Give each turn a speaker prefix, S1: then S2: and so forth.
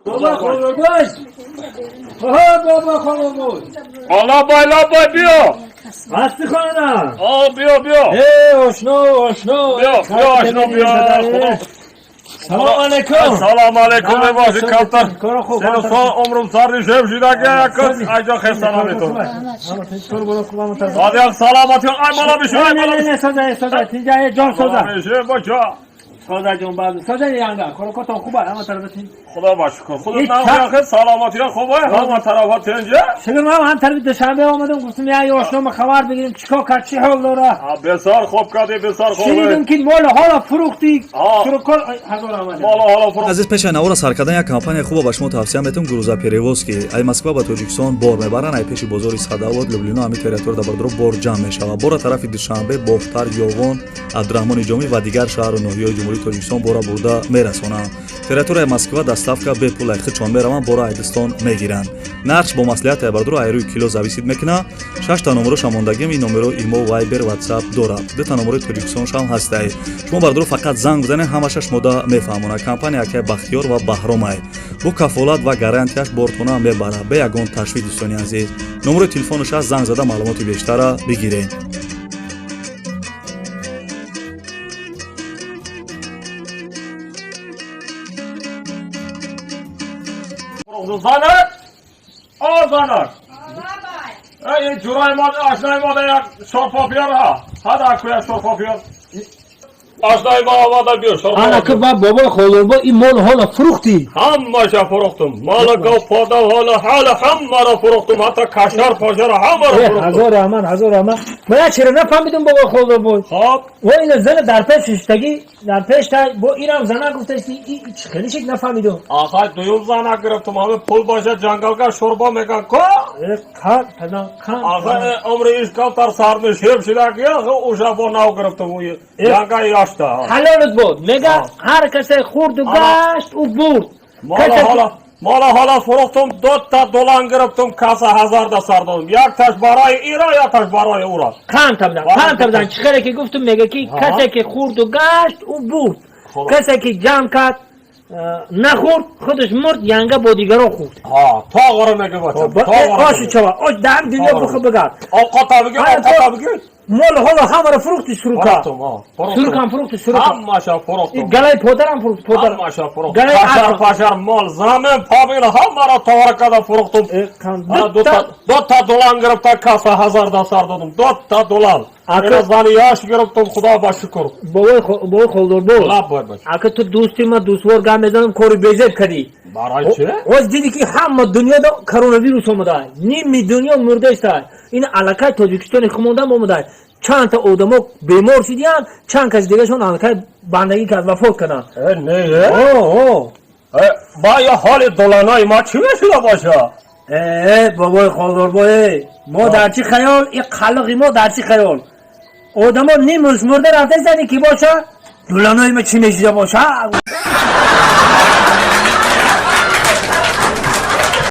S1: Baba koloboy. Ha baba koloboy.
S2: Labay bia.
S1: Hasti khana.
S2: Bia.
S1: Oshno.
S2: Bia aşno bia.
S1: Salam alaikum.
S2: Salam alaikum ebaşı kaptan. Seni son umrum sardı şevşidaki yakız. Ayca xestanam eto. Hadi ya salamat ya. Ay bana bir şey.
S1: Ne soda. Tinjaya jon soda.
S2: Bir şey baca.
S1: Soda jon bazı. Soda yanga. Korokoton kuba ama tarafı.
S2: Xuda başkı. Xuda nakı salamat ya kubay. Ama tarafa tence.
S1: Şimdi ben han tarafı dışarıda olmadım. Kusum ya yoşnoma xabar bigirdim. Çiko kaçı hollara.
S2: Besar xo'p kadi besar xo'p.
S1: Şirin ki mola hala furuxti. Furukol hazır olmadı.
S2: Hala furuxti.
S3: азиз пешанавора саркардан як компания хубо ба шумо тавсия метавом грузаперевоз ки ай москва ба тоҷикистон бор мебаранд ай пеши бозори садовод люблино ҳамин территория дабардро бор ҷамъ мешавад бора тарафи душанбе бофтар ёвон абдурахмони ҷомӣ ва дигар шаҳру ноҳияҳои ҷумҳурии тоҷикистон бора бурда мерасонанд территорияи москва доставка бепул айхичон мераванд бора айдистон мегиранд нарш бо маслиҳати айбардро айрӯи кило зависид мекунад 6 та номеро шамондагим ин номеро имо вайбер ватсап дорад 2 та номерои тоҷикистон шам ҳастай шумо бардро фақат занг бизанед ҳамаша шумода мефаҳмонад компания якай бахтиёр ва баҳромай бо кафолат ва гарантияш бортона мебарад бе ягон ташвиш дӯстони азиз номерои телефонаш аст занг зада маълумоти бештара бигиред
S2: Zanar. Ey Curayman aşnaymadı ya şorpapıyor ha. Hadi akuya şorpapıyor. Aşnaymadı bir şorpapıyor.
S1: Ana ki baba koloboy in mol hala furuxti.
S2: Hammaşa furuxtum. Mala gavpada hala hammara furuxtum. Hatta kaşar paşara hammara furuxtum.
S1: Hazır aman. Bana çere nefhamidim baba koloboy.
S2: Hop.
S1: O ina zana dar peşta bu İran zana guftesti hiç xelişik nefhamidim.
S2: Aha duyul zana giriftim. Abi pul başa cangalga şorba mekan ko.
S1: Kan.
S2: Aha ömrü iş kaltar sarmış. Hepsiler ki ya o Japonav giriftim. Yanga yaşta.
S1: Halolut bu. Mega herkese kurdu gaşt u bur.
S2: Mala furuxtum 4 ta dolan giriftim kasa hazarda sardım. Yak taş barayı ira ya taş barayı ura.
S1: Kantabdan çıkarak ki guftum mega ki kase ki kurdu gaşt u bur. Kase ki cam kat نخورد خودش مرد یانگا بودیگرو خورد
S2: تا غره مگه بچه
S1: آشو چوا آش دم دنیا بخو بگرد
S2: آقا بگیر
S1: مال حالا همه فروختی سروکا سروکم فروختی
S2: همشا فروختم
S1: گلای پودرم فروخت
S2: همشا فروختم پاشر مال زمین پابیل همه را تورکada فروختم دو تا دولان گرفتم کاسا هزارda sardım 4 ta dolan Birazdan yaş giriftim Xuda ba şükür
S1: boy koldur bu
S2: labay
S1: akı tu dostima dostvar gamezanim koru bezet kadi
S2: barayçı
S1: o dedi ki hamma dünyada koronavirüs olmadı nimi dünya murdaysa این علاقه تاجیکستان خمونده مومده چند تا آدمو بیمار شدیان چند کس دیگه شون علاقه بندگی کرد وفات کنن
S2: نه با یه حال دولانای ما چی میشده باشه
S1: بابای خالداربای ما در چی خیال این خلقی ما در چی خیال آدمو نیمروز مرده رفته زدی کی باشه دولانای ما چی میشده باشه